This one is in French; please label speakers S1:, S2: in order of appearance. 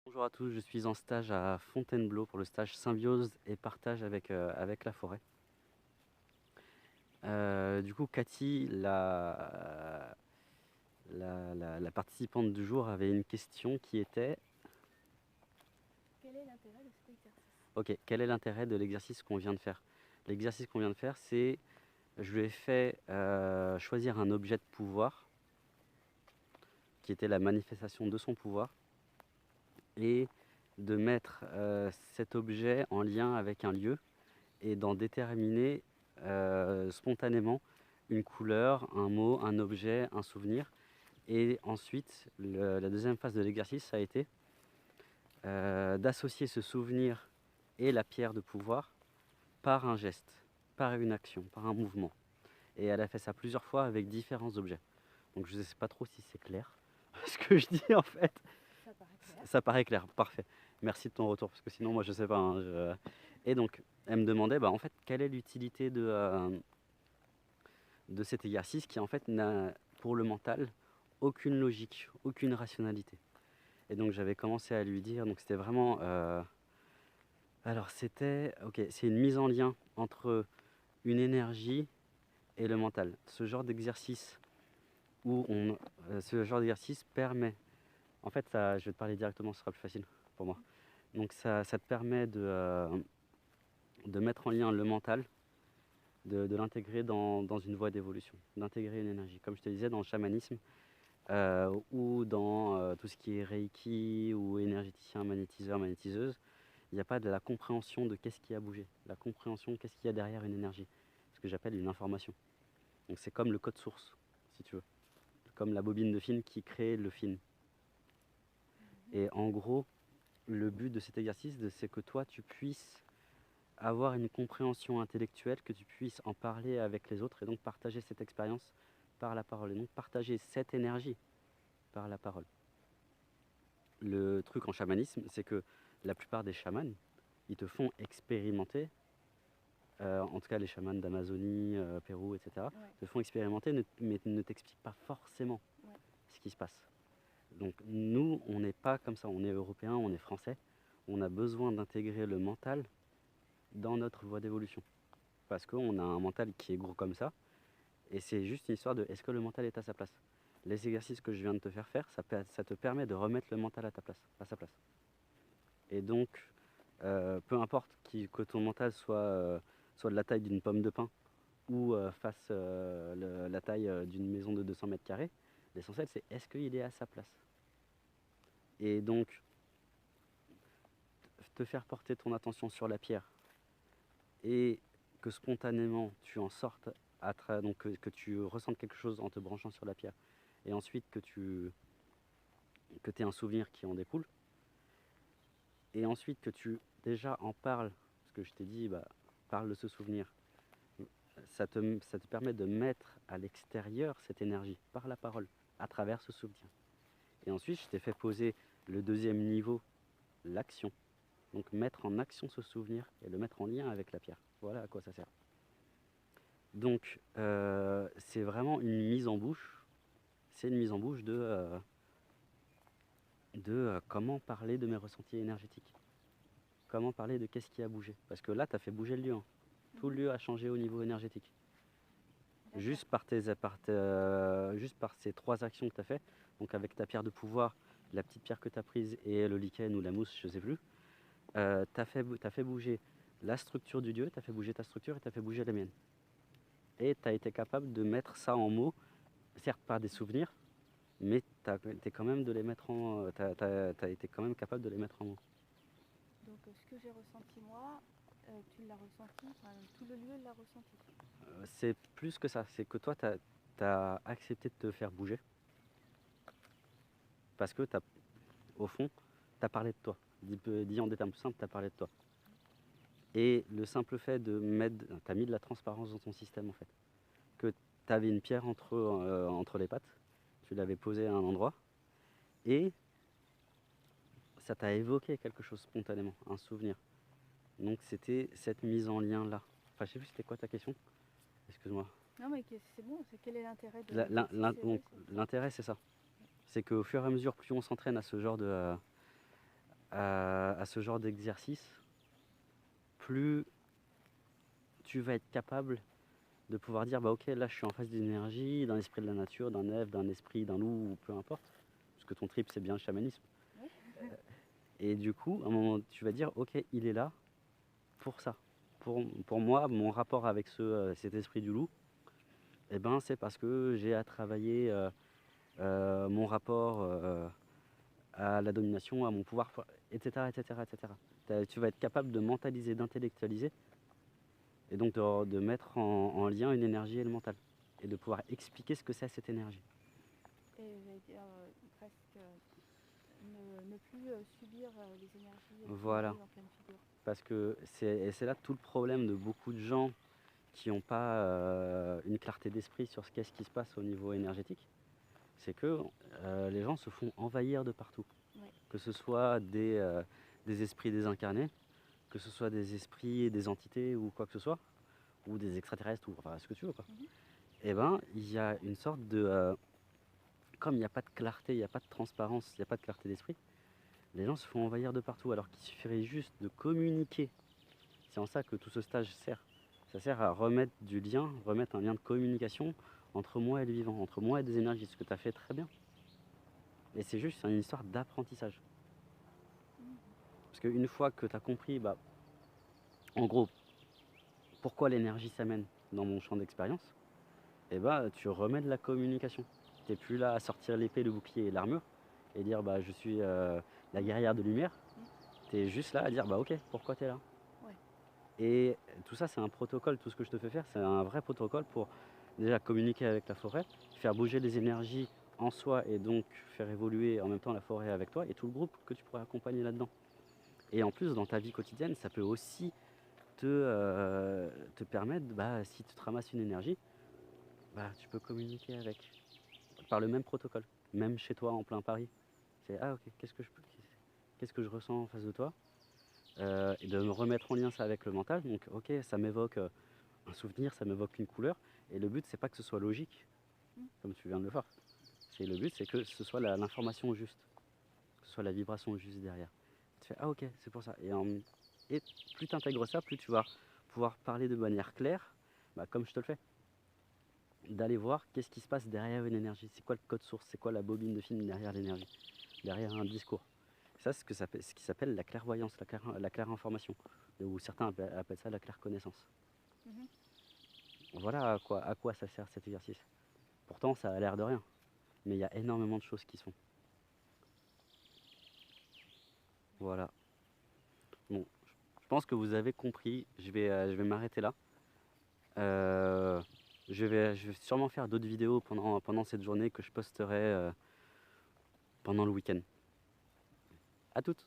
S1: Bonjour à tous, je suis en stage à Fontainebleau pour le stage symbiose et partage avec la forêt. Du coup, Cathy, la participante du jour, avait une question qui était
S2: Quel est l'intérêt de cet exercice?
S1: ok, quel est l'intérêt de l'exercice qu'on vient de faire? L'exercice qu'on vient de faire, c'est je lui ai fait choisir un objet de pouvoir qui était la manifestation de son pouvoir et de mettre cet objet en lien avec un lieu et d'en déterminer spontanément une couleur, un mot, un objet, un souvenir. Et ensuite, la deuxième phase de l'exercice, ça a été d'associer ce souvenir et la pierre de pouvoir par un geste, par une action, par un mouvement. Et elle a fait ça plusieurs fois avec différents objets. Donc je ne sais pas trop si c'est clair ce que je dis en fait.
S2: Ça paraît clair.
S1: Ça paraît clair, parfait. Merci de ton retour, parce que sinon moi je sais pas, hein, Et donc elle me demandait en fait quelle est l'utilité de cet exercice qui en fait n'a pour le mental aucune logique, aucune rationalité. Et donc j'avais commencé à lui dire, donc c'était vraiment... alors c'était, ok, c'est une mise en lien entre une énergie et le mental. Ce genre d'exercice permet, en fait ça, je vais te parler directement, ce sera plus facile pour moi. Donc ça te permet de mettre en lien le mental, de l'intégrer dans une voie d'évolution, d'intégrer une énergie. Comme je te disais, dans le chamanisme, ou dans tout ce qui est Reiki ou énergéticien, magnétiseur, magnétiseuse, il n'y a pas de la compréhension de qu'est-ce qui a bougé, la compréhension de qu'est-ce qu'il y a derrière une énergie, ce que j'appelle une information. Donc c'est comme le code source, si tu veux, comme la bobine de film qui crée le film. Et en gros, le but de cet exercice, c'est que toi, tu puisses avoir une compréhension intellectuelle, que tu puisses en parler avec les autres et donc partager cette expérience par la parole, et donc partager cette énergie par la parole. Le truc en chamanisme, c'est que la plupart des chamans, ils te font expérimenter, en tout cas les chamans d'Amazonie, Pérou, etc.,
S2: Ouais,
S1: te font expérimenter, mais ne t'expliquent pas forcément
S2: ouais.
S1: ce qui se passe. Donc nous, on n'est pas comme ça, on est européens, on est français, on a besoin d'intégrer le mental dans notre voie d'évolution. Parce qu'on a un mental qui est gros comme ça, et c'est juste une histoire de est-ce que le mental est à sa place. Les exercices que je viens de te faire, ça te permet de remettre le mental à sa place. Et donc, peu importe que ton mental soit de la taille d'une pomme de pin ou fasse la taille d'une maison de 200 mètres carrés, l'essentiel c'est est-ce qu'il est à sa place. Et donc, te faire porter ton attention sur la pierre et que spontanément tu en sortes, donc que tu ressentes quelque chose en te branchant sur la pierre, et ensuite que tu aies un souvenir qui en découle, et ensuite que tu déjà en parles, parce que je t'ai dit, parle de ce souvenir, ça te permet de mettre à l'extérieur cette énergie par la parole, à travers ce souvenir. Et ensuite, je t'ai fait poser le deuxième niveau, l'action. Donc mettre en action ce souvenir et le mettre en lien avec la pierre. Voilà à quoi ça sert. Donc c'est vraiment une mise en bouche. C'est une mise en bouche de comment parler de mes ressentis énergétiques. Comment parler de qu'est-ce qui a bougé. Parce que là, tu as fait bouger le lieu, hein. Tout le lieu a changé au niveau énergétique.
S2: D'accord.
S1: Juste par ces trois actions que tu as fait, donc avec ta pierre de pouvoir, la petite pierre que tu as prise et le lichen ou la mousse, je ne sais plus, t'as fait bouger la structure du lieu, tu as fait bouger ta structure et tu as fait bouger la mienne. Et tu as été capable de mettre ça en mots, certes par des souvenirs, mais tu as été quand même de les mettre en. T'as été quand même capable de les mettre en mots.
S2: Donc, ce que j'ai ressenti moi, tu l'as ressenti, enfin, tout le lieu l'a ressenti.
S1: C'est plus que ça, c'est que toi, tu as accepté de te faire bouger parce que, au fond, tu as parlé de toi. Dit en des termes plus simples, tu as parlé de toi. Et le simple fait de mettre, tu as mis de la transparence dans ton système en fait. Que tu avais une pierre entre les pattes, tu l'avais posée à un endroit, et ça t'a évoqué quelque chose spontanément, un souvenir. Donc c'était cette mise en lien là. Enfin, je sais plus c'était quoi ta question. Excuse-moi.
S2: Non, mais c'est bon, c'est quel est l'intérêt de l'exercice?
S1: Donc, l'intérêt c'est ça. C'est qu'au fur et à mesure, plus on s'entraîne à ce genre à ce genre d'exercice, plus tu vas être capable de pouvoir dire bah ok, là je suis en face d'une énergie, d'un esprit de la nature, d'un elfe, d'un esprit, d'un loup, ou peu importe, parce que ton trip c'est bien le chamanisme.
S2: Oui.
S1: Et du coup, à un moment, tu vas dire ok, il est là pour ça. Pour moi, mon rapport avec cet esprit du loup, eh ben, c'est parce que j'ai à travailler mon rapport à la domination, à mon pouvoir, etc., etc., etc. Tu vas être capable de mentaliser, d'intellectualiser, et donc de mettre en lien une énergie et le mental, et de pouvoir expliquer ce que c'est cette énergie.
S2: Et j'allais dire presque ne plus subir les énergies qui
S1: Voilà,
S2: arrivent en pleine figure.
S1: parce que c'est là tout le problème de beaucoup de gens qui n'ont pas une clarté d'esprit sur ce qu'est-ce qui se passe au niveau énergétique, c'est que les gens se font envahir de partout.
S2: Ouais.
S1: Que ce soit des esprits désincarnés, que ce soit des esprits, des entités ou quoi que ce soit, ou des extraterrestres, ou enfin ce que tu veux quoi. Et ben il y a une sorte de... comme il n'y a pas de clarté, il n'y a pas de transparence, il n'y a pas de clarté d'esprit, les gens se font envahir de partout alors qu'il suffirait juste de communiquer. C'est en ça que tout ce stage sert. Ça sert à remettre du lien, remettre un lien de communication entre moi et le vivant, entre moi et des énergies, ce que tu as fait très bien. Et c'est juste une histoire d'apprentissage. Parce qu'une fois que tu as compris, bah, en gros, pourquoi l'énergie s'amène dans mon champ d'expérience, et bah, tu remets de la communication. Tu n'es plus là à sortir l'épée, le bouclier et l'armure et dire bah, je suis la guerrière de lumière. Tu es juste là à dire bah ok, pourquoi tu es là.
S2: Ouais.
S1: Et tout ça, c'est un protocole. Tout ce que je te fais faire, c'est un vrai protocole pour déjà communiquer avec la forêt, faire bouger les énergies en soi et donc faire évoluer en même temps la forêt avec toi et tout le groupe que tu pourrais accompagner là-dedans. Et en plus, dans ta vie quotidienne, ça peut aussi te permettre, bah, si tu te ramasses une énergie, bah, tu peux communiquer avec par le même protocole, même chez toi en plein Paris. C'est ah ok, qu'est-ce que je ressens en face de toi, et de me remettre en lien ça avec le mental. Donc ok, ça m'évoque un souvenir, ça m'évoque une couleur. Et le but c'est pas que ce soit logique, comme tu viens de le voir. Le but c'est que ce soit l'information juste, que ce soit la vibration juste derrière. Tu fais ah ok, c'est pour ça. Et plus tu intègres ça, plus tu vas pouvoir parler de manière claire, bah, comme je te le fais. D'aller voir qu'est-ce qui se passe derrière une énergie, c'est quoi le code source, c'est quoi la bobine de film derrière l'énergie, derrière un discours. Ça, c'est ce qui s'appelle la clairvoyance, la claire information, ou certains appellent ça la claire connaissance. Voilà à quoi ça sert cet exercice. Pourtant, ça a l'air de rien, mais il y a énormément de choses qui se font. Voilà. Bon, je pense que vous avez compris, je vais m'arrêter là. Je vais sûrement faire d'autres vidéos pendant cette journée que je posterai pendant le week-end. À toutes!